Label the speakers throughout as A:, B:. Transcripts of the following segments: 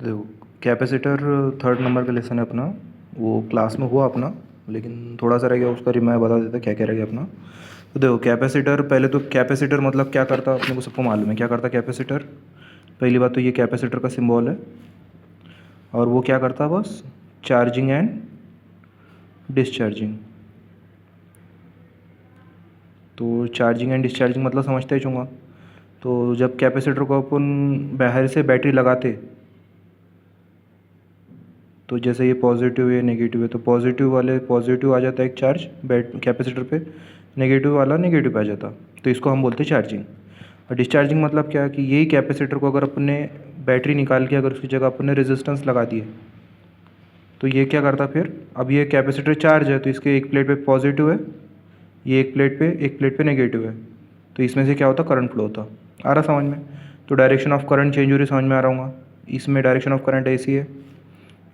A: देखो, capacitor third number का lesson है अपना। वो क्लास में हुआ अपना, लेकिन थोड़ा सा रह गया उसका। मैं बता देता क्या क्या रह गया अपना। तो देखो, कैपेसिटर पहले तो कैपेसिटर मतलब क्या करता अपने को सबको मालूम है क्या करता कैपेसिटर। पहली बात तो ये कैपेसिटर का सिंबल है, और वो क्या करता बस चार्जिंग एंड डिस्चार्जिंग। तो चार्जिंग एंड डिस्चार्जिंग मतलब समझते ही चूँगा। तो जब कैपेसिटर को अपन बाहर से बैटरी लगाते, तो जैसे ये पॉजिटिव है नेगेटिव है, तो पॉजिटिव वाले पॉजिटिव आ जाता है एक चार्ज बैट कैपेसिटर पे, नेगेटिव वाला नेगेटिव पे आ जाता। तो इसको हम बोलते हैं चार्जिंग। और डिस्चार्जिंग मतलब क्या है कि यही कैपेसिटर को अगर अपने बैटरी निकाल के अगर उसकी जगह अपन ने रेजिस्टेंस लगा दिए, तो ये क्या करता फिर। अब ये कैपेसिटर चार्ज है तो इसके एक प्लेट पे पॉजिटिव है, ये एक प्लेट पे नेगेटिव है। तो इसमें से क्या होता करंट फ्लो होता। आ रहा समझ में। तो डायरेक्शन ऑफ करंट चेंज हो रही समझ में आ रहा होगा। इसमें डायरेक्शन ऑफ करंट ऐसी है,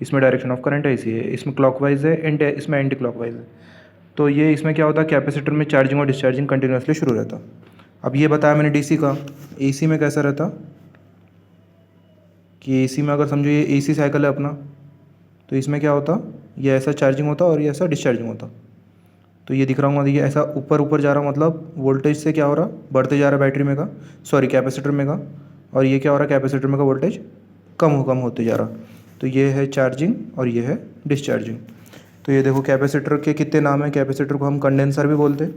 A: इसमें डायरेक्शन ऑफ करंट ऐसी है, इसमें क्लॉकवाइज है एंड इसमें एंटी क्लॉकवाइज है। तो ये इसमें क्या होता है कैपेसिटर में चार्जिंग और डिस्चार्जिंग कंटिन्यूसली शुरू रहता। अब ये बताया मैंने डीसी का। एसी में कैसा रहता कि एसी में अगर समझो ये एसी साइकिल है अपना, तो इसमें क्या होता, ये ऐसा चार्जिंग होता और ये ऐसा डिस्चार्जिंग होता। तो ये दिख रहा होगा, ये ऐसा ऊपर ऊपर जा रहा मतलब वोल्टेज से क्या हो रहा बढ़ते जा रहा बैटरी में का, सॉरी कैपेसिटर में का। और ये क्या हो रहा कैपेसिटर में का वोल्टेज कम होते जा रहा। तो ये है चार्जिंग और ये है डिस्चार्जिंग। तो ये देखो कैपेसिटर के कितने नाम हैं। कैपेसिटर को हम कंडेंसर भी बोलते हैं,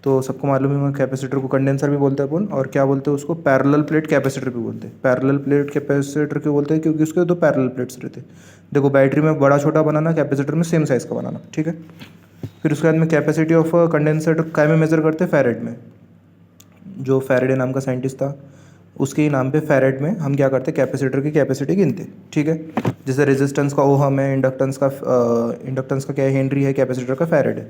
A: तो सबको मालूम है कैपेसिटर को कंडेंसर भी बोलते हैं अपन। और क्या बोलते हैं उसको, पैरेलल प्लेट कैपेसिटर भी बोलते हैं। पैरेलल प्लेट कैपेसिटर क्यों बोलते हैं, क्योंकि उसके दो पैरेलल प्लेट्स रहते हैं। देखो बैटरी में बड़ा छोटा बनाना, कैपेसिटर में सेम साइज़ का बनाना, ठीक है। फिर उसके बाद में कैपेसिटी ऑफ कंडेंसर काय में मेज़र करते हैं, फैरेड में। जो फैरेडे नाम का साइंटिस्ट था, उसके ही नाम पे फैरेड में हम क्या करते कैपेसिटर की कैपेसिटी गिनते, ठीक है। जैसे रेजिस्टेंस का ओहम है, इंडक्टेंस का क्या है, हेनरी है, कैपेसिटर का फैरेड है।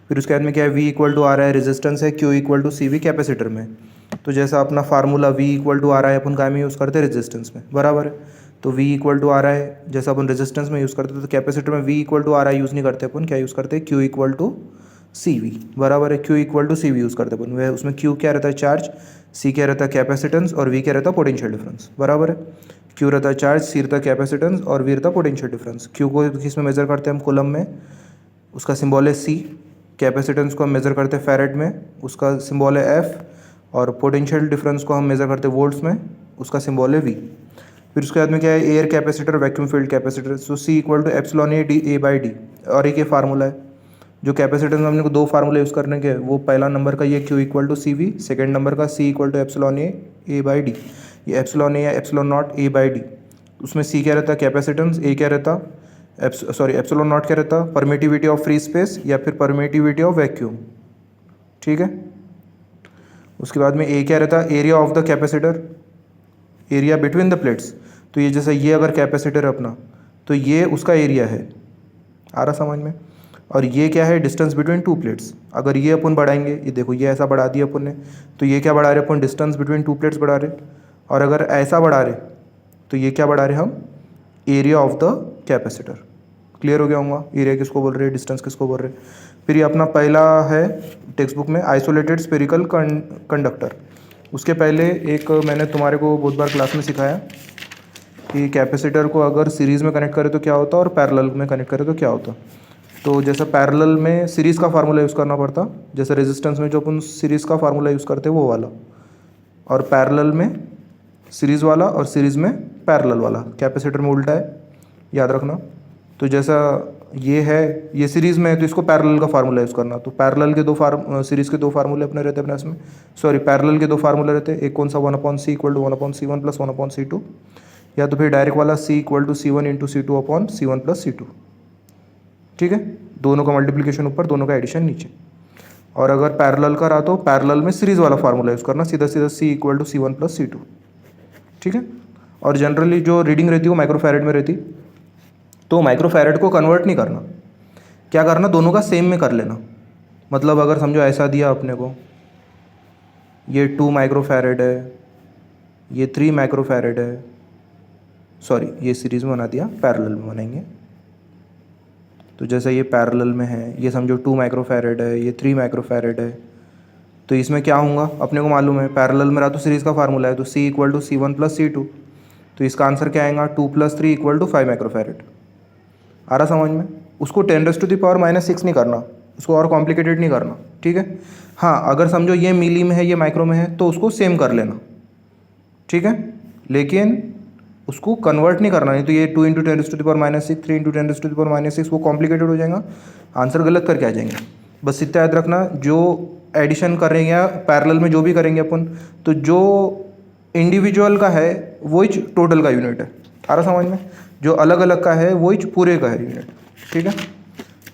A: फिर उसके बाद में क्या है, वी इक्वल टू आ रहा है रेजिस्टेंस है, Q equal to C V capacitor में। तो जैसा अपना फार्मूला वी इक्वल टू आ रहा है अपन काय में यूज़ करते हैं, रेजिस्टेंस में, बराबर है। तो वी इक्वल टू आ रहा है जैसा अपन रेजिस्टेंस में यूज़ करते थे, तो कैपेसिटर में वी इक्वल टू आ रहा है यूज़ नहीं करते अपन, क्या यूज़ करते हैं, Q equal to C V, बराबर है। Q equal to C V use करते अपन। वह उसमें क्यू क्या रहता है, चार्ज, सी क्या रहता है, कैपेसिटेंस, और वी क्या रहता है, पोटेंशियल डिफरेंस, बराबर है। क्यू रहता है चार्ज, सी रहता है कैपेसिटेंस, और वी रहता है पोटेंशियल डिफरेंस। क्यू को किस में मेजर करते हैं हम, कूलम में, उसका सिंबल है सी। कैपेसिटेंस को हम मेज़र करते हैं फैरेड में, उसका सिंबल है एफ। और पोटेंशियल डिफरेंस को हम मेज़र करते हैं वोल्ट्स में, उसका सिंबल है वी। फिर उसके बाद में क्या है, air capacitor, vacuum field capacitor. So C equal to epsilon A D A by D. और एक ये फार्मूला है जो कैपेसिटेंस में हमने को दो फार्मूले यूज़ करने के, वो पहला नंबर का ये Q equal to C V, second number का C equal to epsilon A by D. ये एप्सिलॉन ए या epsilon not A by D. उसमें सी क्या रहता है कैपेसिटेंस, ए क्या रहता एप्सिलॉन नॉट क्या रहता परमिटिविटी ऑफ फ्री स्पेस या फिर परमिटिविटी ऑफ वैक्यूम, ठीक है। उसके बाद में ए क्या रहता है, area of the capacitor, area between the plates. तो ये जैसे ये अगर कैपेसिटर है अपना, तो ये उसका एरिया है, आ रहा समझ में। और ये क्या है, डिस्टेंस बिटवीन टू प्लेट्स। अगर ये अपन बढ़ाएंगे, ये देखो ये ऐसा बढ़ा दिया अपन ने, तो ये क्या बढ़ा रहे अपन, डिस्टेंस बिटवीन टू प्लेट्स बढ़ा रहे। और अगर ऐसा बढ़ा रहे, तो ये क्या बढ़ा रहे हम, area of the capacitor. Clear हो गया होगा, एरिया किसको बोल रहे हैं, डिस्टेंस किसको बोल रहे हैं। फिर ये अपना पहला है टेक्स्ट बुक में, आइसोलेटेड स्पेरिकल कंडक्टर। उसके पहले एक मैंने तुम्हारे को बहुत बार क्लास में सिखाया कि कैपेसिटर को अगर सीरीज़ में कनेक्ट करें तो क्या होता और पैरेलल में कनेक्ट करें तो क्या होता। तो जैसा पैरेलल में सीरीज़ का फार्मूला यूज़ करना पड़ता, जैसे रेजिस्टेंस में जो अपन सीरीज़ का फार्मूला यूज़ करते हैं वो वाला, और पैरेलल में सीरीज़ वाला और सीरीज़ में पैरेलल वाला। कैपेसिटर में उल्टा है, याद रखना। तो जैसा ये है, ये सीरीज़ में है तो इसको पैरेलल का फार्मूला यूज़ करना। तो पैरेलल के सीरीज़ के दो फार्मूले अपने रहते हैं अपने इसमें, सॉरी पैरेलल के दो फार्मूले रहते हैं। एक कौन सा, 1/c equal to 1/c1 plus 1/c2, या तो फिर डायरेक्ट वाला c equal to c1 into c2 upon c1 plus c2, ठीक है। दोनों का मल्टीप्लिकेशन ऊपर, दोनों का एडिशन नीचे। और अगर पैरेलल का रहा तो पैरेलल में सीरीज़ वाला फार्मूला यूज़ करना, सीधा सीधा c equal to c1 plus c2, ठीक है। और जनरली जो रीडिंग रहती है वो माइक्रोफैरेड में रहती, तो माइक्रोफैरेड को कन्वर्ट नहीं करना, क्या करना, दोनों का सेम में कर लेना। मतलब अगर समझो ऐसा दिया अपने को, ये 2 माइक्रोफैरेड है, ये 3 माइक्रोफैरेड है, सॉरी ये सीरीज़ में बना दिया, पैरेलल में बनाएंगे। तो जैसा ये पैरेलल में है, ये समझो 2 माइक्रोफैरेड है, ये 3 माइक्रोफैरेड है। तो इसमें क्या होगा अपने को मालूम है, पैरेलल में रहा तो सीरीज़ का फार्मूला है, तो c equal to c1 plus c2। तो इसका आंसर क्या आएगा, 2 + 3 = 5 माइक्रोफैरेड। आ रहा समझ में? उसको 10⁻⁻⁶ नहीं करना, उसको और कॉम्प्लिकेटेड नहीं करना, ठीक है। हाँ, अगर समझो ये मिली में है ये माइक्रो में है तो उसको सेम कर लेना, ठीक है, लेकिन उसको कन्वर्ट नहीं करना, नहीं तो ये 2 × 10⁻⁻⁶, 3 × 10⁻⁻⁶ वो कॉम्प्लिकेटेड हो जाएगा, आंसर गलत करके आ जाएंगे। बस इतना याद रखना, जो एडिशन करेंगे या पैरेलल में जो भी करेंगे अपन, तो जो इंडिविजुअल का है वही टोटल का यूनिट है। आ रहा समझ में? जो अलग अलग का है वही पूरे का है यूनिट, ठीक है।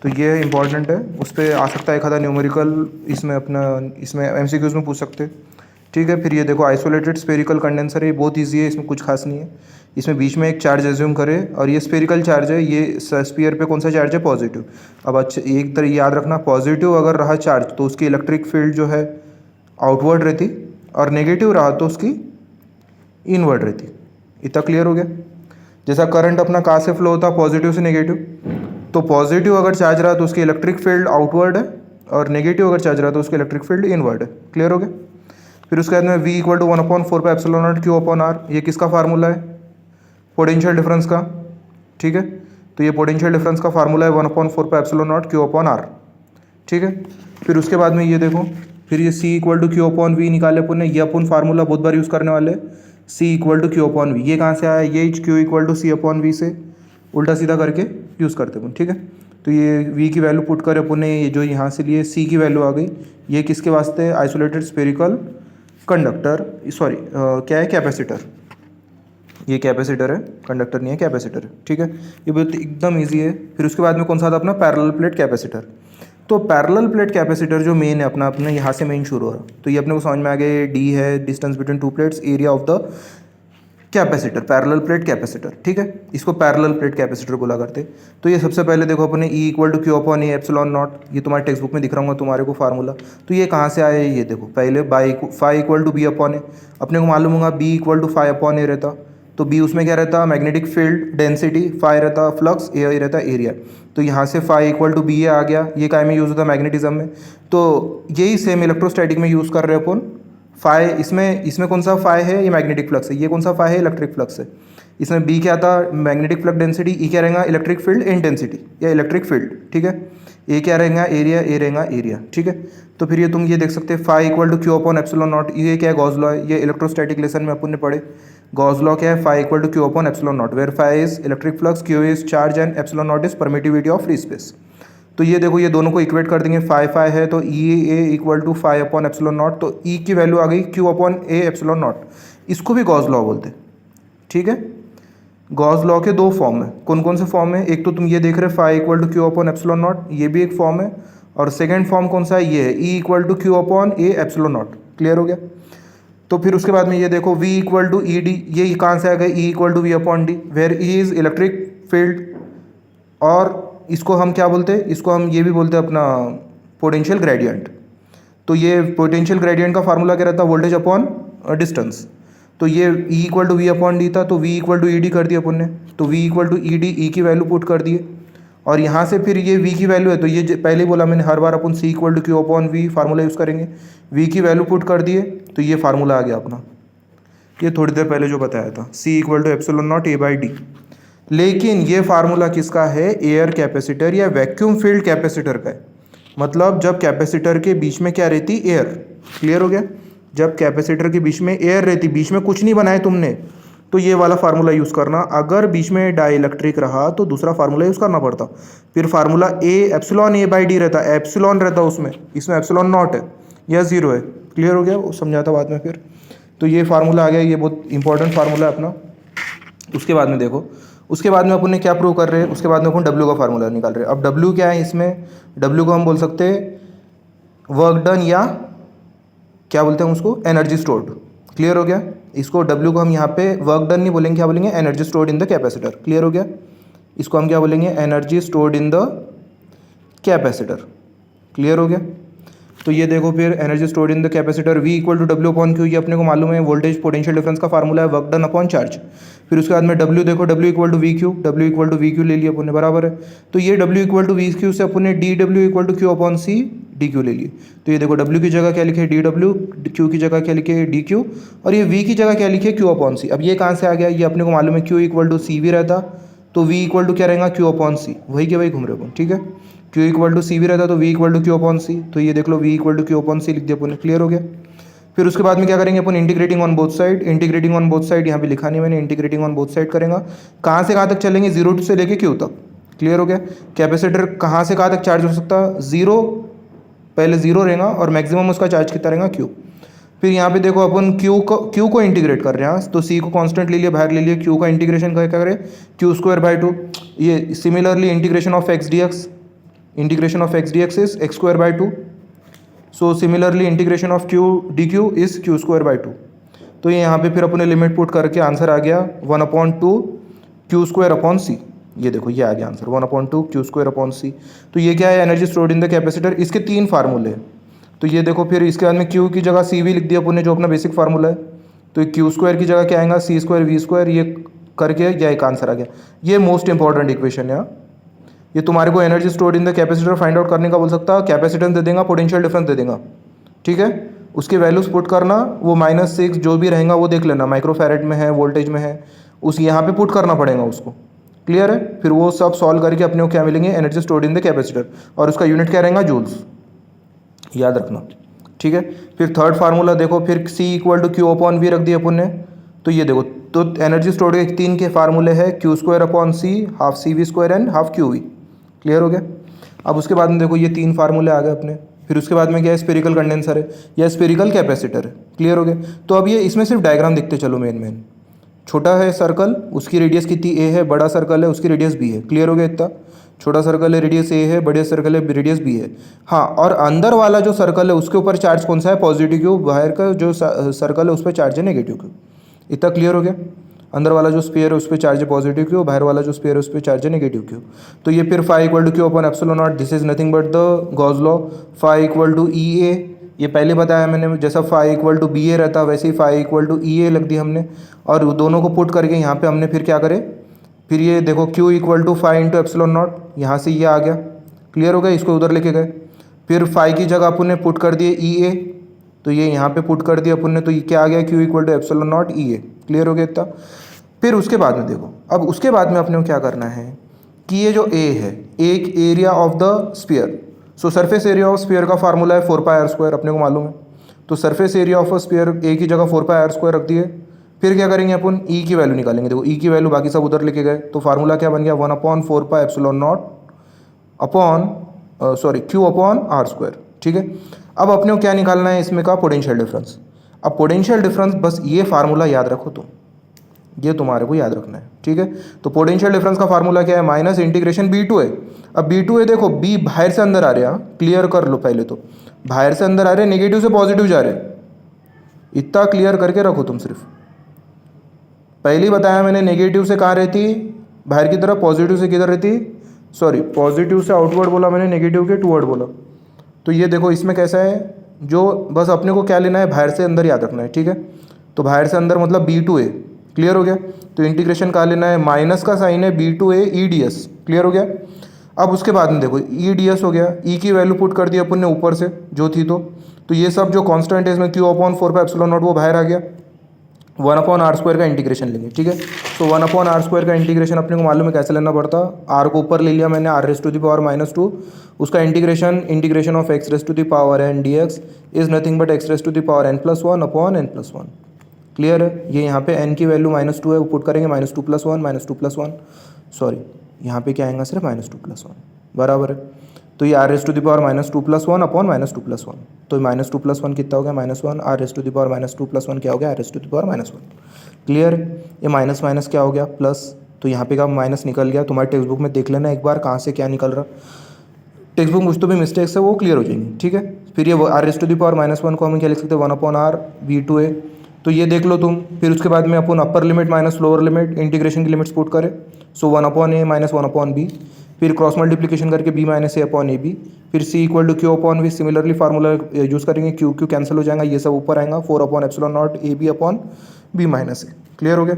A: तो ये इंपॉर्टेंट है, उस पर आ सकता है एक आधा न्यूमेरिकल, इसमें अपना इसमें MCQs में पूछ सकते हैं, ठीक है। फिर ये देखो आइसोलेटेड स्फेरिकल कंडेंसर है, ये बहुत ईजी है, इसमें कुछ खास नहीं है। इसमें बीच में एक चार्ज एज्यूम करें और ये स्फेरिकल चार्ज है, ये स्फीयर पे कौन सा चार्ज है, पॉजिटिव। अब अच्छा एक तरह याद रखना, पॉजिटिव अगर रहा चार्ज तो उसकी इलेक्ट्रिक फील्ड जो है आउटवर्ड रहती, और नेगेटिव रहा तो उसकी इनवर्ड रहती। इतना क्लियर हो गया? जैसा करंट अपना कहाँ से फ्लो होता, पॉजिटिव से नेगेटिव, तो पॉजिटिव अगर चार्ज रहा तो उसकी इलेक्ट्रिक फील्ड आउटवर्ड है, और नेगेटिव अगर चार्ज रहा तो उसकी इलेक्ट्रिक फील्ड इनवर्ड है। क्लियर हो गया? फिर उसके बाद में V = 1/4πε0 Q/R, ये किसका फार्मूला है, पोटेंशियल डिफरेंस का, ठीक है। तो ये पोटेंशियल डिफरेंस का फार्मूला है 1/4πε0 Q/R, ठीक है। फिर उसके बाद में ये देखो, फिर ये C = Q/V निकाले अपन ने, ये अपन फार्मूला बहुत बार यूज़ करने वाले, C = Q/V। ये कहाँ से आया, ये Q = C/V से उल्टा सीधा करके यूज़ करते अपन, ठीक है। तो ये V की वैल्यू पुट कर अपन ने, ये जो यहाँ से लिए C की वैल्यू आ गई, ये किसके वास्ते, आइसोलेटेड स्फेरिकल कंडक्टर, सॉरी क्या है, कैपेसिटर। ये कैपेसिटर है, कंडक्टर नहीं है, कैपेसिटर है, ठीक है। ये बहुत एकदम इजी है। फिर उसके बाद में कौन सा था अपना, पैरेलल प्लेट कैपेसिटर। तो पैरेलल प्लेट कैपेसिटर जो मेन है अपना, अपने यहाँ से मेन शुरू हो रहा, तो ये अपने को समझ में आ गया, D है distance between two plates, area of the capacitor, parallel plate capacitor, ठीक है। इसको पैरेलल प्लेट कैपेसिटर बोला करते। तो ये सबसे पहले देखो अपने E = Q/A ε0, ये तुम्हारे टेक्स्ट बुक में दिख रहा होगा तुम्हारे को फार्मूला। तो ये कहाँ से आया, ये देखो पहले phi = B/A, अपने को मालूम होगा B = phi/A रहता, तो B उसमें क्या रहता, मैग्नेटिक फील्ड डेंसिटी, phi रहता फ्लक्स, A रहता एरिया। तो यहाँ से phi = BA आ गया, ये काय में यूज़ होता है, मैग्नेटिज्म में। तो यही सेम इलेक्ट्रोस्टैटिक में यूज़ कर रहे हैं अपन। फाई इसमें कौन सा फाई है, ये मैग्नेटिक फ्लक्स है, ये कौन सा फाई है, इलेक्ट्रिक फ्लक्स है। इसमें बी क्या था, मैग्नेटिक फ्लक्स डेंसिटी, ई क्या रहेगा, इलेक्ट्रिक फील्ड इंटेंसिटी या इलेक्ट्रिक फील्ड, ठीक है। ए क्या रहेगा, एरिया, ए रहेगा एरिया, ठीक है। तो फिर ये तुम ये देख सकते हैं फाई = Q/ε0, ये क्या है, गॉस लॉ है, ये इलेक्ट्रोस्टैटिक लेसन में अपन ने पढ़े। गॉस लॉ क्या है, phi = Q/ε0, where phi is electric flux, Q is charge and ε0 is permittivity of free space. तो ये देखो, ये दोनों को इक्वेट कर देंगे, फाई है तो E = phi/ε0, तो E की वैल्यू आ गई Q/A ε0। इसको भी गॉस लॉ बोलते, ठीक है। गॉस लॉ के दो फॉर्म है, कौन कौन से फॉर्म है, एक तो तुम ये देख रहे फाई = Q/ε0, ये भी एक फॉर्म है, और सेकेंड फॉर्म कौन सा है, ये है E = Q/A ε0। क्लियर हो गया? तो फिर उसके बाद में ये देखो V = ED, ये कहाँ से आ गए, E = V/D, where E is electric field, और इसको हम क्या बोलते हैं, इसको हम ये भी बोलते हैं अपना पोटेंशियल ग्रेडियंट। तो ये पोटेंशियल ग्रेडियंट का फार्मूला क्या रहता है, वोल्टेज अपॉन डिस्टेंस। तो ये E = V/D था, तो V = ED कर दिया अपन ने, तो V = ED, E की वैल्यू पुट कर दिए, और यहाँ से फिर ये V की वैल्यू है, तो ये पहले ही बोला मैंने, हर बार अपन C = Q/V फार्मूला यूज़ करेंगे। V की वैल्यू पुट कर दिए तो ये फार्मूला आ गया अपना, ये थोड़ी देर पहले जो बताया था, C = ε0A/D। लेकिन ये फार्मूला किसका है, एयर कैपेसिटर या वैक्यूम फील्ड कैपेसिटर का है। मतलब जब कैपेसिटर के बीच में क्या रहती, एयर। क्लियर हो गया? जब कैपेसिटर के बीच में एयर रहती, बीच में कुछ नहीं बनाए तुमने, तो ये वाला फार्मूला यूज़ करना। अगर बीच में डाइलेक्ट्रिक रहा तो दूसरा फार्मूला यूज़ करना पड़ता। फिर फार्मूला ε/A/D रहता, एप्सिलॉन रहता उसमें, इसमें ε0 है या 0 है। क्लियर हो गया? वो समझाता बाद में फिर। तो ये फार्मूला आ गया, ये बहुत इंपॉर्टेंट फार्मूला है अपना। उसके बाद में देखो, उसके बाद में अपन ने क्या प्रूव कर रहे हैं, उसके बाद में अपन W का फार्मूला निकाल रहे हैं। अब W क्या है, इसमें W को हम बोल सकते हैं वर्क डन, या क्या बोलते हैं उसको, एनर्जी स्टोर्ड। क्लियर हो गया? इसको W को हम यहाँ पे वर्क डन नहीं बोलेंगे, क्या बोलेंगे, energy stored in the capacitor. Clear हो गया? इसको हम क्या बोलेंगे, energy stored in the capacitor. Clear हो गया? तो ये देखो फिर energy stored in the capacitor V equal to W upon Q, ये अपने को मालूम है वोल्टेज पोटेंशियल डिफरेंस का फार्मूला है, वर्क डन अपॉन चार्ज। फिर उसके बाद में W देखो, W equal to V Q, W equal to V Q ले लिया अपन ने, बराबर है। तो ये W equal to V Q से अपन ने D W equal to Q upon C D Q ले लिए। तो ये देखो W की जगह क्या लिखे डी डब्ल्यू, Q की जगह क्या लिखे डी क्यू, और ये V की जगह क्या लिखे क्यू अपॉन सी। अब ये कहाँ से आ गया, ये अपने को मालूम है Q इक्वल टू सी भी रहता तो V इक्वल टू क्या रहेगा क्यू अपॉन सी, वही के वही घूम रहे अपन, ठीक है। Q इक्वल टू सी भी रहता तो V equal to Q upon C, तो ये देख लो V equal to Q upon C लिख दिया अपन ने, क्लियर हो गया। फिर उसके बाद में क्या करेंगे अपन, integrating on both side, integrating on both side यहाँ पे लिखा नहीं मैंने, इंटीग्रेटिंग ऑन बोथ साइड करेंगे। कहाँ से कहाँ तक चलेंगे, 0 से लेके Q तक, क्लियर हो गया। कैपेसिटर कहाँ से कहाँ तक चार्ज हो सकता है, 0 पहले 0 रहेगा और मैक्सिमम उसका चार्ज कितना रहेगा Q। फिर यहाँ पे देखो अपन Q को इंटीग्रेट कर रहे हैं, तो C को कांस्टेंट ले लिया, बाहर ले लिया, Q का इंटीग्रेशन क्या करें, Q स्क्वायर बाई 2। ये similarly integration of x dx, integration of x dx is x square by 2। So similarly integration of Q dq is Q square by 2। तो ये यहाँ पे फिर अपने लिमिट पुट करके आंसर आ गया 1/2 Q स्क्वायर अपॉन सी। ये देखो ये आ गया answer 1/2 Q square upon C. तो ये क्या है, energy stored in the capacitor, इसके 3 फार्मूले हैं। तो ये देखो फिर इसके बाद में Q की जगह सी भी लिख दिया अपन ने, जो अपना बेसिक फार्मूला है। तो Q स्क्वायर की जगह क्या आएगा, सी स्क्वायर वी स्क्वायर, ये करके यह एक आंसर आ गया। ये मोस्ट इंपॉर्टेंट इक्वेशन है, ये तुम्हारे को energy stored in the capacitor find out करने का बोल सकता है। कैपेसिटेंस दे देगा, पोटेंशियल डिफरेंस दे देगा, ठीक है। उसके वैल्यूज पुट करना, वो -6 जो भी रहेगा वो देख लेना, माइक्रोफैरेड में है, वोल्टेज में है, उस यहाँ पे पुट करना पड़ेगा उसको, क्लियर है। फिर वो सब सॉल्व करके अपने को क्या मिलेंगे, energy stored in the capacitor, और उसका यूनिट क्या रहेगा, जूल्स, याद रखना, ठीक है। फिर थर्ड फार्मूला देखो, फिर C equal to Q upon V रख दिया अपन ने। तो ये देखो, तो एनर्जी स्टोर्ड के 3 के फार्मूले है, Q square upon C, half C V square and half Q V, clear हो गया। अब उसके बाद में देखो ये 3 फार्मूले आ गए अपने। फिर उसके बाद में क्या है, स्पेरिकल कंडेंसर है या स्पेरिकल कैपेसिटर है, क्लियर हो गया। तो अब ये इसमें सिर्फ डायग्राम दिखते चलो, मेन छोटा है सर्कल, उसकी रेडियस कितनी A है, बड़ा सर्कल है उसकी रेडियस B है, क्लियर हो गया। इतना छोटा सर्कल है रेडियस A है, बड़े सर्कल है रेडियस B है। हाँ, और अंदर वाला जो सर्कल है उसके ऊपर चार्ज कौन सा है, पॉजिटिव क्यू, बाहर का जो सर्कल है उस पर चार्ज है नेगेटिव क्यू। इतना क्लियर हो गया। अंदर वाला जो स्फीयर है उस पर चार्ज है पॉजिटिव क्यू, बाहर वाला जो स्फीयर है उस पर चार्ज है नेगेटिव क्यू। तो ये फिर phi equal to Q upon epsilon not, this is nothing but the Gauss law. Phi equal to E A, ये पहले बताया मैंने, जैसा phi equal to B A रहता वैसे ही phi equal to E A लग दी हमने, और दोनों को पुट करके यहाँ पे हमने फिर क्या करे, फिर ये देखो Q equal to phi into epsilon naught, यहाँ से ये आ गया, क्लियर हो गया। इसको उधर लेके गए, फिर फाई की जगह अपन ने पुट कर दिए ई ए, तो ये यहाँ पे पुट कर दिया अपन ने, तो ये क्या आ गया, Q equal to epsilon not E A, clear हो गया इतना। फिर उसके बाद में देखो, अब उसके बाद में अपने को क्या करना है कि ये जो A है, एक area of the sphere, so surface area of sphere का फार्मूला है 4πr², अपने को मालूम है। तो surface area of a sphere A की जगह 4πr² रख दिए। फिर क्या करेंगे अपन, E की वैल्यू निकालेंगे। देखो E की वैल्यू बाकी सब उधर लेके गए, तो फार्मूला क्या बन गया, 1/4π epsilon not upon Q upon r², ठीक है। अब अपने को क्या निकालना है इसमें का, पोटेंशियल डिफरेंस। अब पोटेंशियल डिफरेंस, बस ये फार्मूला याद रखो तुम, ये तुम्हारे को याद रखना है, ठीक है। तो पोटेंशियल डिफरेंस का फार्मूला क्या है, माइनस इंटीग्रेशन B2 है। अब B2 है, देखो B बाहर से अंदर आ रहे हैं, क्लियर कर लो पहले, तो बाहर से अंदर आ रहे हैं, नेगेटिव से पॉजिटिव जा रहे हैं, इतना क्लियर करके रखो तुम। सिर्फ पहले ही बताया मैंने, नेगेटिव से कहाँ रहती बाहर की तरफ, पॉजिटिव से किधर रहती, सॉरी पॉजिटिव से आउटवर्ड बोला मैंने, नेगेटिव के टूवर्ड बोला। तो ये देखो इसमें कैसा है, जो बस अपने को क्या लेना है, बाहर से अंदर याद रखना है, ठीक है। तो बाहर से अंदर मतलब B2 है, क्लियर हो गया। तो इंटीग्रेशन कहाँ लेना है, माइनस का साइन है, B2A EDS, क्लियर हो गया। अब उसके बाद में देखो EDS हो गया, E की वैल्यू पुट कर दी अपन ने ऊपर से जो थी, तो ये सब जो कांस्टेंट है इसमें Q अपॉन 4π एप्सिलॉन नॉट वो बाहर आ गया। 1/r² का इंटीग्रेशन लेंगे, ठीक है। तो 1/r² का इंटीग्रेशन अपने को मालूम है कैसे लेना पड़ता, R को ऊपर ले लिया मैंने, r⁻⁻², उसका integration of x⁻n dx is nothing but x⁻n+1 upon n+1, clear है। ये यहाँ पे n की वैल्यू -2 है, वो पुट करेंगे -2+1, सॉरी यहाँ पे क्या आएगा, सिर्फ -2+1, बराबर है। तो ये r⁻2+1 अपॉन -2+1, तो -2+1 कितना हो गया, -1, r⁻2+1 क्या हो गया, r⁻1, क्लियर। ये माइनस माइनस क्या हो गया, प्लस, तो यहाँ पे का माइनस निकल गया। तुम्हारे टेक्स्ट बुक में देख लेना एक बार कहाँ से क्या निकल रहा, टेक्स्ट बुक मुझ तो भी मिस्टेक्स है वो क्लियर हो जाएंगी, ठीक है। फिर ये r⁻1 को हम क्या लिख सकते हैं, 1/r V2A, तो ये देख लो तुम। फिर उसके बाद में अपन upper limit minus lower limit, integration की लिमिट्स पुट करें, सो 1/a माइनस 1/b, फिर क्रॉस मल्टीप्लिकेशन करके B minus A upon A B, फिर C equal to Q upon V, similarly formula use करेंगे, क्यू क्यू कैंसिल हो जाएगा, ये सब ऊपर आएगा, 4 upon epsilon not A B upon B minus A. Clear हो गया,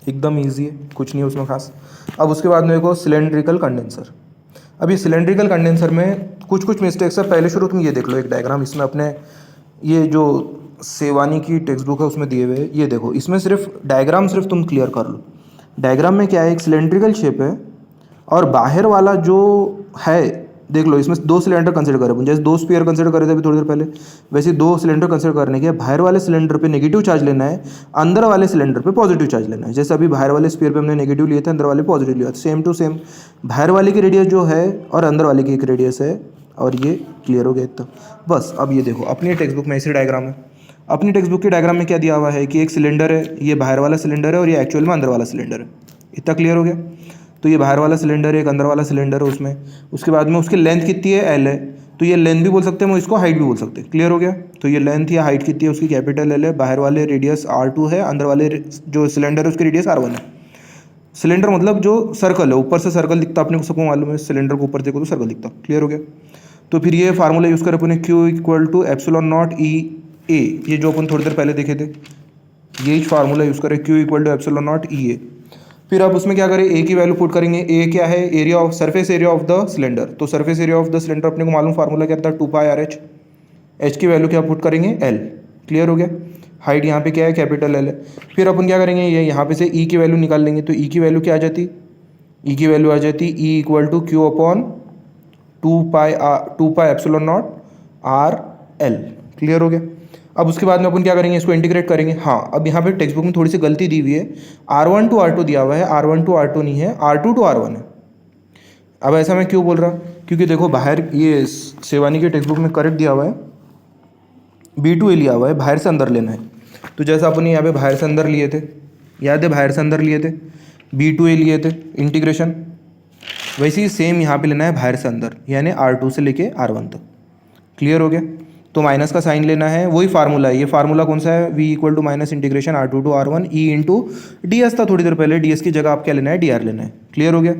A: एकदम ईजी है, कुछ नहीं है उसमें खास। अब उसके बाद में देखो सिलेंड्रिकल कंडेंसर। अभी सिलेंड्रिकल कंडेंसर में कुछ मिस्टेक्स है। पहले शुरू तुम ये देख लो एक डायग्राम, इसमें अपने ये जो सेवानी की टेक्स्ट बुक है उसमें दिए हुए, ये देखो इसमें सिर्फ डायग्राम सिर्फ तुम क्लियर कर लो। डायग्राम में क्या है, एक सिलेंड्रिकल शेप है और बाहर वाला जो है देख लो, इसमें 2 सिलेंडर कंसिडर करे, जैसे 2 स्फीयर कंसिडर करे थे अभी थोड़ी देर पहले, वैसे 2 सिलेंडर कंसिडर करने के बाहर वाले सिलेंडर पे नेगेटिव चार्ज लेना है, अंदर वाले सिलेंडर पे पॉजिटिव चार्ज लेना है। जैसे अभी बाहर वाले स्फीयर पे हमने नेगेटिव लिए थे, अंदर वाले पॉजिटिव लिया था, सेम टू सेम बाहर वाले की रेडियस जो है और अंदर वाले की एक रेडियस है, और ये क्लियर हो गया इतना बस। अब ये देखो अपनी टेक्स्ट बुक में ऐसी डायग्राम है, अपनी टेक्स्ट बुक के डायग्राम में क्या दिया हुआ है कि एक सिलेंडर है, ये बाहर वाला सिलेंडर है और ये एक्चुअल में अंदर वाला सिलेंडर है। इतना क्लियर हो गया। तो ये बाहर वाला सिलेंडर है, एक अंदर वाला सिलेंडर है उसमें, उसके बाद में उसकी लेंथ कितनी है, एल है, तो ये लेंथ भी बोल सकते हैं, हम इसको हाइट भी बोल सकते हैं। क्लियर हो गया। तो ये लेंथ या हाइट कितनी है उसकी कैपिटल एल है, बाहर वाले रेडियस R2 है, अंदर वाले जो सिलेंडर है उसकी रेडियस R1 है। सिलेंडर मतलब जो सर्कल है, ऊपर से सर्कल दिखता, अपने को सबको मालूम है, सिलेंडर को ऊपर देखो तो सर्कल दिखता। क्लियर हो गया। तो फिर ये फार्मूला यूज़ करें अपने, Q equal to epsilon not E A, ये जो अपन थोड़ी देर पहले देखे थे, ये फार्मूला यूज़ करें, Q equal to epsilon not E A. फिर अब उसमें क्या करें, ए की वैल्यू पुट करेंगे। ए क्या है, area of surface area of the cylinder, तो surface area of the cylinder अपने को मालूम, फार्मूला क्या था, 2 पाई आर एच। एच की वैल्यू क्या पुट करेंगे, एल। क्लियर हो गया। हाइट यहाँ पे क्या है, कैपिटल एल है। फिर अपन क्या करेंगे, ये यहाँ पे से ई की वैल्यू निकाल लेंगे, तो ई की वैल्यू क्या आ जाती, ई की वैल्यू आ जाती E equal to Q upon 2 pi epsilon naught R L. Clear हो गया। अब उसके बाद में अपन क्या करेंगे, इसको इंटीग्रेट करेंगे। हाँ, अब यहाँ पे टेक्स्ट बुक में थोड़ी सी गलती दी हुई है, R1 टू R2 दिया हुआ है, R1 टू R2 नहीं है, R2 टू R1 है। अब ऐसा मैं क्यों बोल रहा, क्योंकि देखो बाहर ये सेवानी की टेक्स्ट बुक में करेक्ट दिया हुआ है, B2A लिया हुआ है, बाहर से अंदर लेना है। तो जैसा अपन यहाँ पे बाहर से अंदर लिए थे, याद है बाहर से अंदर लिए थे, B2A लिए थे इंटीग्रेशन, वैसे ही सेम यहाँ पे लेना है बाहर से अंदर, यानी R2 से लेके R1 तक। क्लियर हो गया। तो माइनस का साइन लेना है, वही फार्मूला है। ये फार्मूला कौन सा है, V equal to minus integration R2 to R1 E into DS था थोड़ी देर पहले, DS की जगह आप क्या लेना है, DR लेना है। क्लियर हो गया।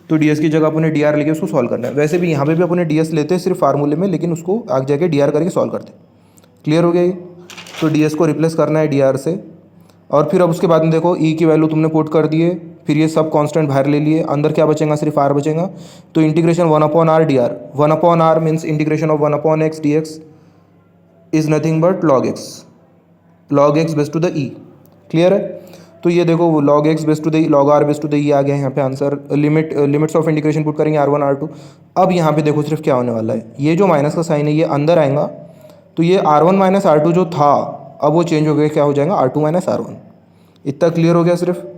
A: तो DS की जगह अपने DR लेके उसको सॉल्व करना है। वैसे भी यहाँ पे भी अपने DS लेते हैं सिर्फ फार्मूले में, लेकिन उसको आगे जाके DR करके सॉल्व करते। क्लियर हो गया ये। तो DS को रिप्लेस करना है DR से, और फिर अब उसके बाद में देखो E की वैल्यू तुमने पुट कर दिए, फिर ये सब कांस्टेंट बाहर ले लिए, अंदर क्या बचेगा, सिर्फ R बचेगा। तो integration 1 upon R DR, 1 upon R means integration of 1 upon x dx is nothing but log x base to the e। Clear है। तो ये देखो log x base to the e, log r base to the e आ गया यहाँ पे answer. Limits of integration put करेंगे R1 R2। अब यहाँ पे देखो सिर्फ क्या होने वाला है, ये जो माइनस का साइन है ये अंदर आएगा, तो ये R1 माइनस R2 जो था अब वो चेंज हो गया, क्या हो जाएगा, R2 माइनस R1। इतना क्लियर हो गया। सिर्फ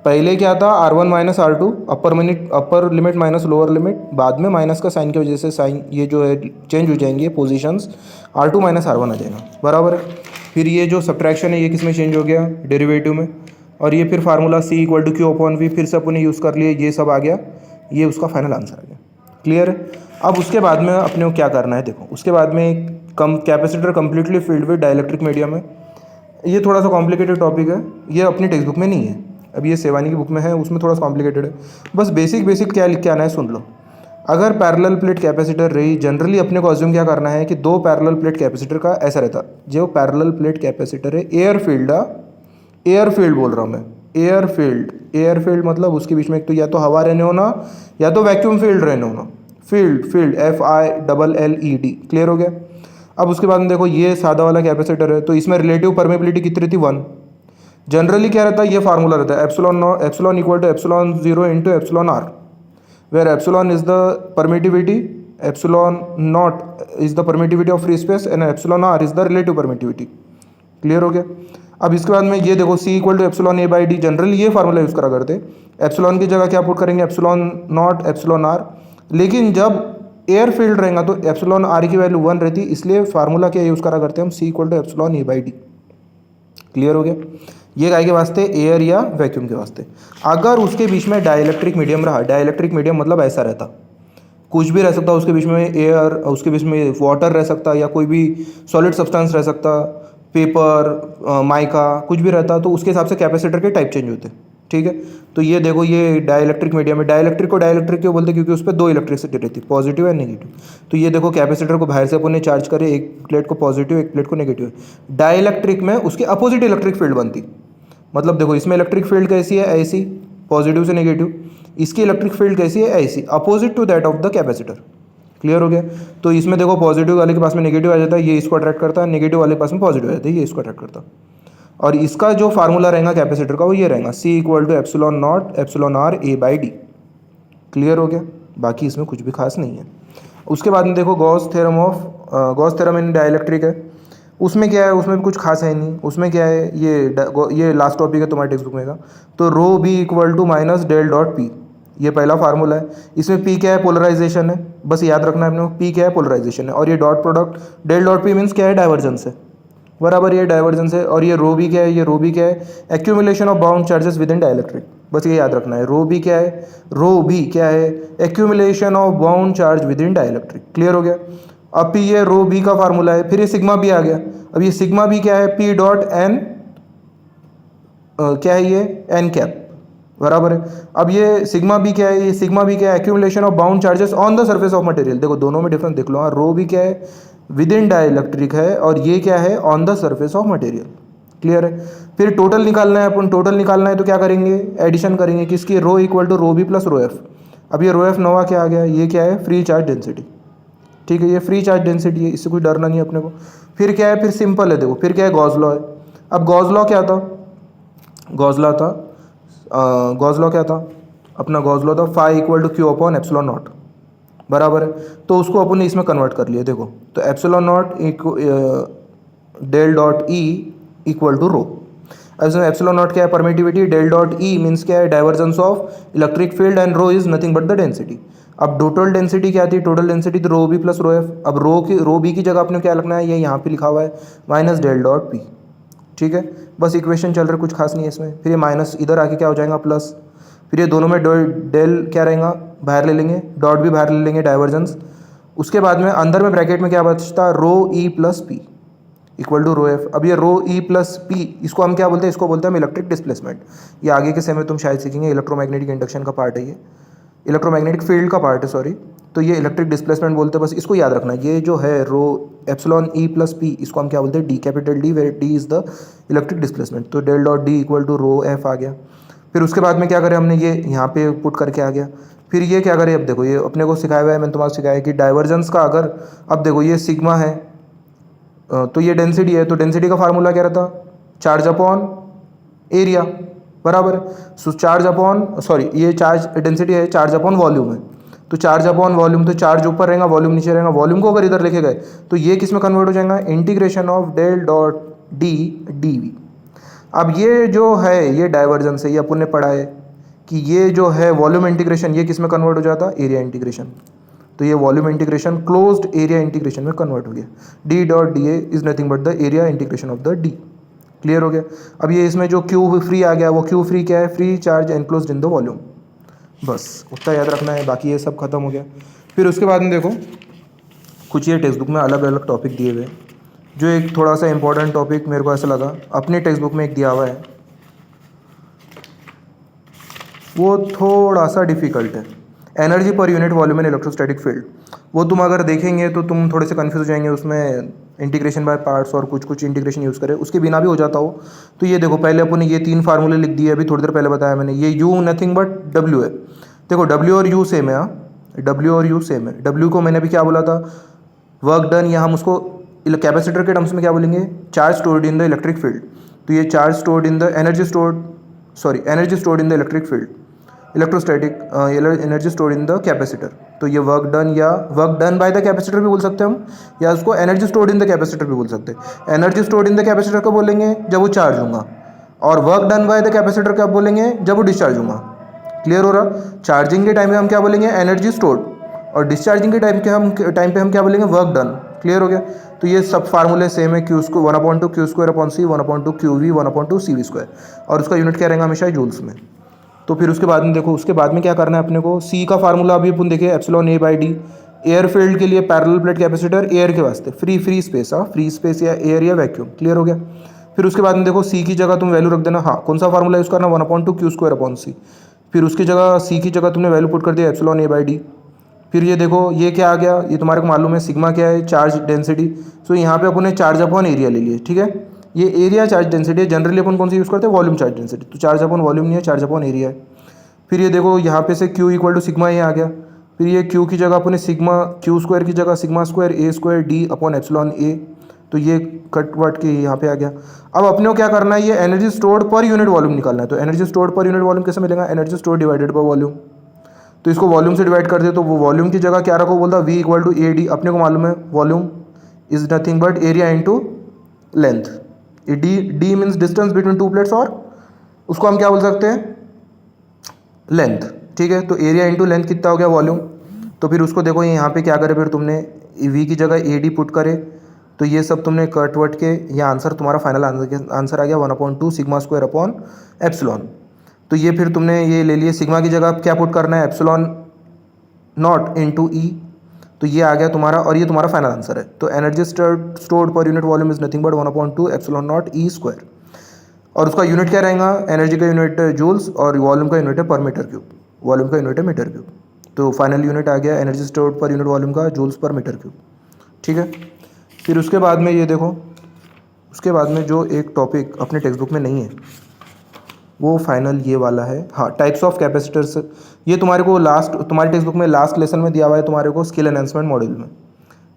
A: पहले क्या था, R1 माइनस R2, अपर लिमिट माइनस लोअर लिमिट, बाद में माइनस का साइन की वजह से साइन ये जो है चेंज हो जाएंगे पोजीशंस, R2 माइनस R1 आ जाएगा, बराबर है। फिर ये जो सब्ट्रैक्शन है ये किस में चेंज हो गया, डेरिवेटिव में। और ये फिर formula C equal to Q upon V फिर से अपने यूज़ कर लिए, ये सब आ गया, ये उसका फाइनल आंसर आ गया। क्लियर है। अब उसके बाद में अपने को क्या करना है, देखो उसके बाद में capacitor completely filled with dielectric medium है। ये थोड़ा सा कॉम्प्लिकेटेड टॉपिक है, ये अपनी टेक्स्ट बुक में नहीं है, अब ये सेवानी की बुक में है, उसमें थोड़ा सा कॉम्प्लिकेटेड है। बस बेसिक क्या लिख के आना है, सुन लो। अगर पैरेलल प्लेट कैपेसिटर रही, जनरली अपने को अज्यूम क्या करना है कि 2 पैरेलल प्लेट कैपेसिटर का ऐसा रहता, जो पैरेलल प्लेट कैपेसिटर है एयर फील्ड बोल रहा हूँ मैं, एयर फील्ड मतलब उसके बीच में एक तो या तो हवा रहने होना या तो वैक्यूम फील्ड रहने होना, फील्ड FILLED। क्लियर हो गया। अब उसके बाद में देखो ये सादा वाला कैपेसिटर है, तो इसमें रिलेटिव परमेबिलिटी कितनी रहती, 1। जनरली क्या रहता है, ये फार्मूला रहता है, epsilon equal to epsilon 0 into epsilon R, where epsilon is the permittivity, epsilon naught is the permittivity of free space and epsilon R is the relative permittivity. Clear हो गया। अब इसके बाद में ये देखो C equal to epsilon A/D, generally ये formula use करा करते, एप्सिलॉन की जगह क्या पुट करेंगे, एप्सिलॉन नॉट एप्सिलॉन R। लेकिन जब एयर फील्ड रहेगा तो एप्सिलॉन R की वैल्यू 1 रहती, इसलिए फार्मूला क्या यूज़ करा करते हैं हम, C equal to epsilon A/D। Clear हो गया। ये काय के वास्ते, एयर या वैक्यूम के वास्ते। अगर उसके बीच में डाइलेक्ट्रिक मीडियम रहा, डाइलेक्ट्रिक मीडियम मतलब ऐसा रहता, कुछ भी रह सकता, उसके बीच में एयर, उसके बीच में वाटर रह सकता, या कोई भी सॉलिड सब्सटेंस रह सकता, पेपर, माइका, कुछ भी रहता, तो उसके हिसाब से कैपेसिटर के टाइप चेंज होते। ठीक है। तो ये देखो ये डाइलेक्ट्रिक मीडियम है। डाइलेक्ट्रिक को डाइलेक्ट्रिक क्यों बोलते हैं? क्योंकि उस पर दो इलेक्ट्रिसिटी रहती है, पॉजिटिव एंड नेगेटिव। तो ये देखो कैपेसिटर को बाहर से अपन ने चार्ज करे, एक प्लेट को पॉजिटिव एक प्लेट को नेगेटिव। डाइलेक्ट्रिक में उसके अपोजिट इलेक्ट्रिक फील्ड बनती, मतलब देखो इसमें इलेक्ट्रिक फील्ड कैसी है, ऐसी, पॉजिटिव से नेगेटिव। इसकी इलेक्ट्रिक फील्ड कैसी है, ऐसी, opposite to that of the capacitor. Clear हो गया? तो इसमें देखो पॉजिटिव वाले के पास में नेगेटिव आ जाता है, ये इसको अट्रैक्ट करता है, नेगेटिव वाले के पास में पॉजिटिव आ जाता है, ये इसको अट्रैक्ट करता है। और इसका जो फार्मूला रहेगा कैपेसिटर का वो ये रहेगा, C equal to epsilon naught epsilon R A/D। Clear हो गया? बाकी इसमें कुछ भी खास नहीं है। उसके बाद में देखो गॉस थ्योरम इन डाइलेक्ट्रिक है। उसमें क्या है? उसमें भी कुछ खास है नहीं। उसमें क्या है, ये लास्ट टॉपिक है तुम्हारे टेक्स्ट बुक में का। तो rho B equal to minus del dot P, ये पहला फार्मूला है। इसमें पी क्या है? पोलराइजेशन है, बस याद रखना है अपने को, पी क्या है? पोलराइजेशन है। और ये dot product del dot P means क्या है? डाइवर्जेंस है, बराबर, ये डाइवर्जेंस है। और ये रो बी क्या है? ये रो बी क्या है? Accumulation of bound charges with in dielectric, बस ये याद रखना है। रो बी क्या है? रो बी क्या है? Accumulation of bound charge with in dielectric. Clear हो गया? अब पी ये रो बी का फार्मूला है, फिर ये सिग्मा बी आ गया। अब ये सिग्मा बी क्या है? पी डॉट एन, क्या है ये? एन कैप, बराबर है। अब ये सिग्मा बी क्या है? ये सिग्मा बी क्या है? Accumulation of bound charges on the surface of material. देखो दोनों में डिफरेंस देख लो। हाँ, रो बी क्या है? विद इन डाइलेक्ट्रिक है, और ये क्या है? On the surface of material. Clear है? फिर टोटल निकालना है अपन। टोटल निकालना है तो क्या करेंगे? एडिशन करेंगे किसकी? Rho equal to rho B plus rho F. अब ये रो एफ नोवा क्या आ गया? ये क्या है? Free charge density. ठीक है, ये फ्री चार्ज डेंसिटी है, इससे कुछ डरना नहीं है अपने को। फिर क्या है? फिर सिंपल है, देखो फिर क्या है? गॉस लॉ है। अब गॉस लॉ क्या था? गॉस लॉ क्या था अपना? गॉस लॉ था phi equal to Q upon epsilon naught, बराबर है। तो उसको अपन ने इसमें कन्वर्ट कर लिया। देखो तो epsilon not del dot E equal to rho. अब इसमें एप्सिलॉन नॉट क्या है? Permittivity. Del dot E means क्या है? Divergence of electric field, and rho is nothing but the density. अब टोटल डेंसिटी क्या थी? टोटल डेंसिटी तो rho B plus rho F. अब रो बी की जगह आपने क्या लिखना है? ये यहाँ पे लिखा हुआ है माइनस डेल डॉट पी। ठीक है, बस इक्वेशन चल रहा है, कुछ खास नहीं है इसमें। फिर ये माइनस इधर आके क्या हो जाएगा? प्लस। फिर ये दोनों में डेल क्या रहेगा? बाहर ले लेंगे, डॉट भी बाहर ले लेंगे, डाइवर्जेंस। उसके बाद में अंदर में ब्रैकेट में क्या बचता? Rho E plus P equal to rho F. अब ये रो ई प्लस पी, इसको हम क्या बोलते हैं? इसको बोलते हैं हम इलेक्ट्रिक डिस्प्लेसमेंट। ये आगे के सेम में तुम शायद सीखेंगे, इलेक्ट्रोमैग्नेटिक इंडक्शन का पार्ट है, ये इलेक्ट्रोमैग्नेटिक फील्ड का पार्ट है, सॉरी। तो ये इलेक्ट्रिक डिस्प्लेसमेंट बोलते हैं, बस इसको याद रखना। ये जो है rho epsilon E plus P, इसको हम क्या बोलते हैं? D, capital D, where D is the electric displacement. तो del dot D equal to rho F आ गया। फिर उसके बाद में क्या करें हमने? ये यहाँ पे पुट करके आ गया। फिर ये क्या करें? अब देखो ये अपने को सिखाया हुआ है, मैंने तुम्हारा सिखाया कि डाइवर्जेंस का अगर, अब देखो ये सिग्मा है तो ये डेंसिटी है, तो डेंसिटी का फार्मूला क्या रहता? चार्ज अपॉन एरिया, बराबर। सो चार्ज अपॉन, सॉरी ये चार्ज डेंसिटी है, चार्ज अपॉन वॉल्यूम है। तो चार्ज अपॉन वॉल्यूम, तो चार्ज ऊपर रहेगा, वॉल्यूम नीचे रहेगा। वॉल्यूम को अगर इधर लिखे गए तो ये किस में कन्वर्ट हो जाएगा? Integration of del dot D D V. अब ये जो है ये डाइवर्जेंस है, ये अपन ने पढ़ा है कि ये जो है वॉल्यूम इंटीग्रेशन, ये किस में कन्वर्ट हो जाता? Area integration. तो ये volume integration closed area integration में कन्वर्ट हो गया। D dot D A is nothing but the area integration of the D. Clear हो गया? अब ये इसमें जो क्यू फ्री आ गया, वो क्यू फ्री क्या है? Free charge enclosed in the volume. बस उतना याद रखना है, बाकी ये सब खत्म हो गया। फिर उसके बाद में देखो कुछ ये टेक्स्ट बुक में अलग अलग टॉपिक दिए हुए, जो एक थोड़ा सा इंपॉर्टेंट टॉपिक मेरे को ऐसा लगा अपने टेक्स्ट बुक में एक दिया हुआ है, वो थोड़ा सा डिफ़िकल्ट है। एनर्जी पर यूनिट वॉल्यूम इन इलेक्ट्रोस्टैटिक फील्ड, वो तुम अगर देखेंगे तो तुम थोड़े से कन्फ्यूज हो जाएंगे। उसमें इंटीग्रेशन बाय पार्ट्स और कुछ इंटीग्रेशन यूज़ करें, उसके बिना भी हो जाता हो। तो ये देखो पहले अपन ने ये 3 फार्मूले लिख दिए, अभी थोड़ी देर पहले बताया मैंने। ये यू नथिंग बट डब्ल्यू है। देखो डब्ल्यू और यू सेम है, हाँ डब्ल्यू और यू सेम है। डब्ल्यू को मैंने अभी क्या बोला था? वर्क डन, या हम उसको कैपेसिटर के टर्म्स में क्या बोलेंगे? Charge stored in the electric field. तो ये charge stored in the energy stored in the electric field, electrostatic energy stored in the capacitor. तो ये वर्क डन, या work done by the capacitor भी बोल सकते हैं हम, या उसको energy stored in the capacitor भी बोल सकते हैं। Energy stored in the capacitor कब बोलेंगे? जब वो चार्ज होगा। और work done by the capacitor कब बोलेंगे? जब वो डिस्चार्ज होगा। क्लियर हो रहा? चार्जिंग के टाइम पे हम क्या बोलेंगे? एनर्जी स्टोर्ड, और डिस्चार्जिंग के टाइम पे हम क्या बोलेंगे? Work done. क्लियर हो गया? तो ये सब फार्मूले सेम है। Q square 1/2 Q square upon C, 1/2 Q V, 1/2 C V square, और उसका यूनिट क्या रहेगा? हमेशा जूल्स में। तो फिर उसके बाद में देखो, उसके बाद में क्या करना है अपने को? सी का फार्मूला अभी अपन देखे, epsilon A by D. Air field के लिए पैरेलल प्लेट कैपेसिटर, एयर के वास्ते फ्री स्पेस, हाँ फ्री स्पेस या एयर या वैक्यूम। क्लियर हो गया? फिर उसके बाद में देखो सी की जगह तुम वैल्यू रख देना, हाँ कौन सा फार्मूला यूज़ करना, 1/2 क्यू स्क्वायर अपॉन सी। फिर उसकी जगह सी की जगह तुमने वैल्यू पुट कर दिया एप्सिलॉन ए बाई डी। फिर ये देखो ये क्या आ गया, ये तुम्हारे को मालूम है सिग्मा क्या है, चार्ज डेंसिटी। सो यहाँ पे अपन ने चार्ज अपॉन एरिया ले लिया, ठीक है। ये एरिया चार्ज डेंसिटी है, जनरली अपन कौन सी यूज़ करते हैं, वॉल्यूम चार्ज डेंसिटी। तो चार्ज अपॉन वॉल्यूम नहीं है, चार्ज अपॉन एरिया है। फिर ये देखो यहाँ पे से Q इक्वल टू सिग्मा ए आ गया। फिर ये Q की जगह अपने सिग्मा Q स्क्वायर की जगह सिग्मा स्क्वायर ए स्क्वायर डी अपॉन एप्सिलॉन ए। तो ये कट वट के यहाँ पे आ गया। अब अपने को क्या करना है, ये energy stored per unit volume निकालना है। तो energy stored per unit volume कैसे मिलेगा, energy stored divided by volume. तो इसको वॉल्यूम से डिवाइड कर दे, तो वो वॉल्यूम की जगह क्या रखो, बोलता V equal to A D. अपने को मालूम है volume is nothing but area into length. D means distance between two plates, और उसको हम क्या बोल सकते हैं, लेंथ, ठीक है। तो एरिया इंटू लेंथ कितना हो गया, वॉल्यूम। तो फिर उसको देखो यहाँ पे क्या करे, फिर तुमने V की जगह ए डी पुट करे, तो ये सब तुमने कट वट के, ये आंसर तुम्हारा फाइनल आंसर आ गया 1/2 सिग्मा स्क्वायर अपॉन एप्सिलॉन। तो ये फिर तुमने ये ले लिए, सिग्मा की जगह क्या पुट करना है, एप्सिलॉन नॉट इंटू ई। तो ये आ गया तुम्हारा, और ये तुम्हारा फाइनल आंसर है। तो energy stored per unit volume is nothing but 1/2 epsilon not E square. और उसका यूनिट क्या रहेगा, एनर्जी का यूनिट है जूल्स और वॉल्यूम का यूनिट है पर मीटर क्यूब, वॉल्यूम का यूनिट है मीटर क्यूब। तो फाइनल यूनिट आ गया energy stored per unit volume का जूल्स पर मीटर क्यूब, ठीक है। फिर उसके बाद में ये देखो, उसके बाद में जो एक टॉपिक अपने टेक्स्ट बुक में नहीं है वो फाइनल ये वाला है, हाँ टाइप्स ऑफ कैपेसिटर्स। ये तुम्हारे को लास्ट, तुम्हारे टेक्स्ट बुक में लास्ट लेसन में दिया हुआ है तुम्हारे को स्किल एनहांसमेंट मॉड्यूल में,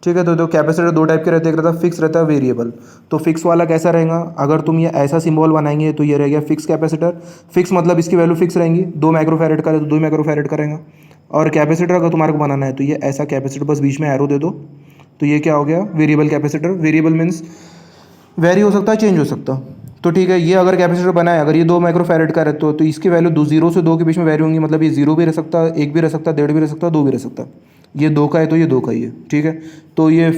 A: ठीक है। तो कैपेसिटर दो टाइप के रहते हैं, एक रहता है फिक्स, रहता है वेरिएबल। तो फिक्स वाला कैसा रहेगा, अगर तुम ये ऐसा सिंबल बनाएंगे तो ये रहेगा फिक्स कैपेसिटर। फिक्स मतलब इसकी वैल्यू फिक्स रहेंगी, 2 माइक्रोफैरेड का है तो 2 माइक्रोफैरेड का रहेगा। और कैपेसिटर अगर तुम्हारे को बनाना है तो ये ऐसा कैपेसिटर, बस बीच में एरो दे दो, तो ये क्या हो गया, variable capacitor. Variable means very हो सकता है, चेंज हो सकता। तो ठीक है, ये अगर कैपेसिटर बनाए, अगर ये 2 माइक्रोफैरेड का रहता तो इसकी वैल्यू 0 से 2 के बीच में वेरी होंगी, मतलब ये 0 भी रह सकता, 1 भी रह सकता, 1.5 भी रह सकता, 2 भी रह सकता। ये 2 का है तो ये 2 का ही है, ठीक है। तो ये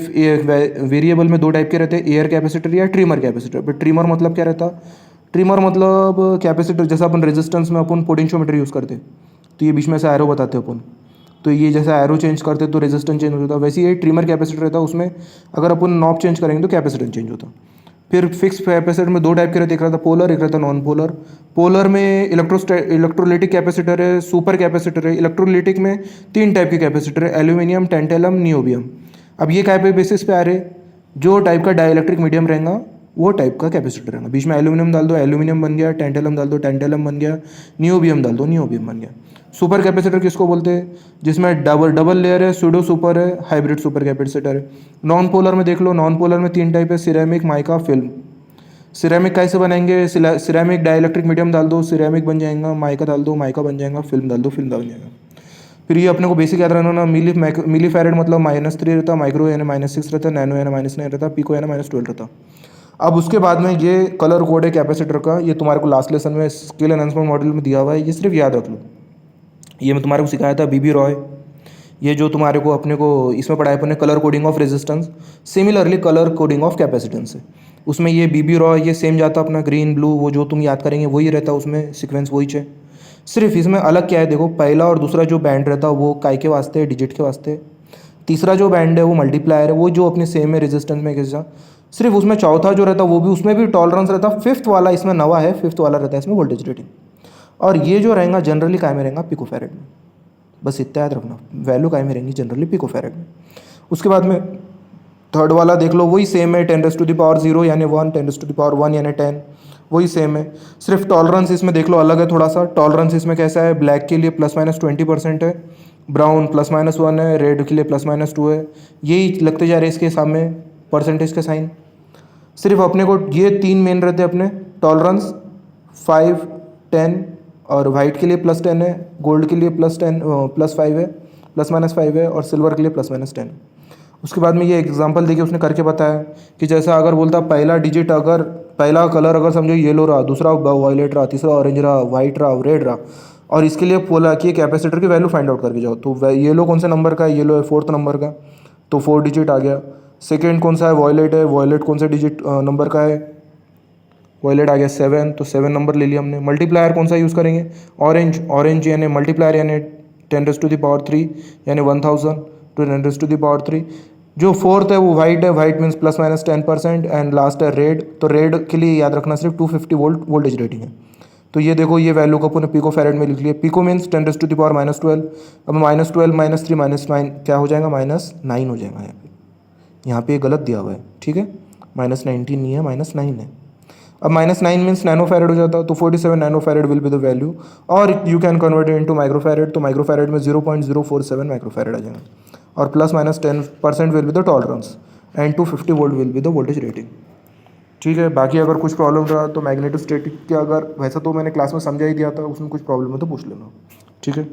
A: वेरिएबल में 2 टाइप के रहते हैं, एयर कैपेसिटर या ट्रिमर कैपेसिटर। बट ट्रिमर मतलब क्या रहता, ट्रिमर मतलब कैपेसिटर जैसा अपन रेजिस्टेंस में अपन पोटेंशियोमीटर यूज़ करते, तो ये बीच में ऐसा एरो बताते अपन, तो ये जैसा एरो चेंज करते तो रेजिस्टेंस चेंज होता, वैसे ये ट्रिमर कैपेसिटर रहता, उसमें अगर अपन नॉब चेंज करेंगे तो कैपेसिटेंस चेंज होता। फिर फिक्स कैपेसिटर में 2 टाइप के रहते, एक रहता पोलर, एक रहता नॉन पोलर। पोलर में इलेक्ट्रोलिटिक कैपेसिटर है, सुपर कैपेसिटर है। इलेक्ट्रोलिटिक में 3 टाइप के कैपेसिटर है, एल्यूमिनियम, टेंटेलम, नियोबियम। अब ये क्या पे बेसिस पे आ रहे, जो टाइप का डाइलेक्ट्रिक मीडियम रहेगा वो टाइप का कैपेसिटर रहेगा। बीच में एल्यूमिनियम डाल दो, एल्यूमिनियम बन गया, टेंटेलम डाल दो, टेंटेलम बन गया, नियोबियम डाल दो, नियोबियम बन गया। सुपर कैपेसिटर किसको बोलते हैं, जिसमें डबल लेयर है, सूडो सुपर है, हाइब्रिड सुपर कैपेसिटर है। नॉन पोलर में देख लो, नॉन पोलर में 3 टाइप है, सिरेमिक, माइका, फिल्म। सिरेमिक कैसे बनाएंगे, सिरेमिक डाइलेक्ट्रिक मीडियम डाल दो, सिरेमिक बन जाएगा, माइका डाल दो, माइका बन जाएगा, फिल्म डाल दो, फिल्म बन जाएगा। फिर ये अपने को बेसिक याद रहना ना, मिली फैरेड मतलब -3 रहता, माइक्रो यानी -6 रहता, नैनो यानी -9 रहता, पिको यानी -12 रहता। अब उसके बाद में ये कलर कोड है कैपेसिटर का, ये तुम्हारे को लास्ट लेसन में स्किल एनहांसमेंट मॉड्यूल में दिया हुआ है, ये सिर्फ याद रख लो। ये मैं तुम्हारे को सिखाया था बीबी रॉय, ये जो तुम्हारे को अपने को इसमें पढ़ाया अपने colour coding of resistance, similarly colour coding of capacitance है। उसमें ये बीबी रॉय ये सेम जाता अपना, ग्रीन ब्लू वो जो तुम याद करेंगे वही रहता, उसमें सीक्वेंस वही है। सिर्फ इसमें अलग क्या है देखो, पहला और दूसरा जो बैंड रहता है वो काय के वास्ते है, डिजिट के वास्ते। तीसरा जो बैंड है वो मल्टीप्लायर है, वो जो अपने सेम है रेजिस्टेंस में कैसा। सिर्फ उसमें चौथा जो रहता वो भी, उसमें भी टॉलरेंस रहता। फिफ्थ वाला इसमें नवा है, फिफ्थ वाला रहता है इसमें वोल्टेज रेटिंग। और ये जो रहेगा जनरली काय में रहेगा, पिकोफैरेड में। बस इतना याद रखना, वैल्यू काय में रहेंगी जनरली पिकोफैरेड में। उसके बाद में थर्ड वाला देख लो, वही सेम है, 10⁻0 यानी 1, 10⁻1 यानी 10, वही सेम है। सिर्फ टॉलरेंस इसमें देख लो अलग है थोड़ा सा। टॉलरेंस इसमें कैसा है, ब्लैक के लिए ±20% है, ब्राउन +-1 है, रेड के लिए +-2 है। यही लगते जा रहे इसके सामने परसेंटेज के साइन। सिर्फ अपने को ये 3 मेन रहते हैं अपने, टॉलरेंस 5, 10 और वाइट के लिए +10 है, गोल्ड के लिए +5 है, ±5 है, और सिल्वर के लिए +-10। उसके बाद में ये एग्जांपल देखिए उसने करके बताया कि जैसा अगर बोलता पहला डिजिट, अगर पहला कलर अगर समझो येलो रहा, दूसरा वायलेट रहा, तीसरा ऑरेंज रहा, वाइट रहा, रेड रहा, और इसके लिए बोला कि कैपेसिटर की वैल्यू फाइंड आउट करके जाओ। तो येलो कौन से नंबर का है, येलो है 4th नंबर का, तो 4 डिजिट आ गया। सेकेंड कौन सा है, वॉयलेट है, वॉयलेट कौन सा डिजिट नंबर का है, वॉयलेट आ गया 7, तो 7 नंबर ले लिया हमने। मल्टीप्लायर कौन सा यूज़ करेंगे, ऑरेंज यानी मल्टीप्लायर यानी 10⁻³ यानी 1000 to 10⁻³ जो फोर्थ है वो वाइट है, white means plus minus 10%, and last है रेड। तो रेड के लिए याद रखना सिर्फ 250 वोल्ट वोल्टेज रेटिंग है। तो ये देखो ये वैल्यू को अपने पिको फैरेड में लिख लिया। Pico means 10⁻⁻12। अब -12 -3 -9 क्या हो जाएगा, -9 हो जाएगा। यहाँ पे ये गलत दिया हुआ है, ठीक है, -19 नहीं है, -9 है। अब -9 मीन्स नैनो फैरेड हो जाता, तो 47 nano farad will be the value. और you can convert it into micro farad, तो माइक्रो फैरेड में 0.047 माइक्रो फैरेड आ जाएगा। और +-10% will be the tolerance, and 250 volt will be the voltage rating. ठीक है, बाकी अगर कुछ प्रॉब्लम रहा तो मैग्नेटोस्टैटिक के, अगर वैसा तो मैंने क्लास में समझा ही दिया था, उसमें कुछ प्रॉब्लम है तो पूछ लेना। ठीक है।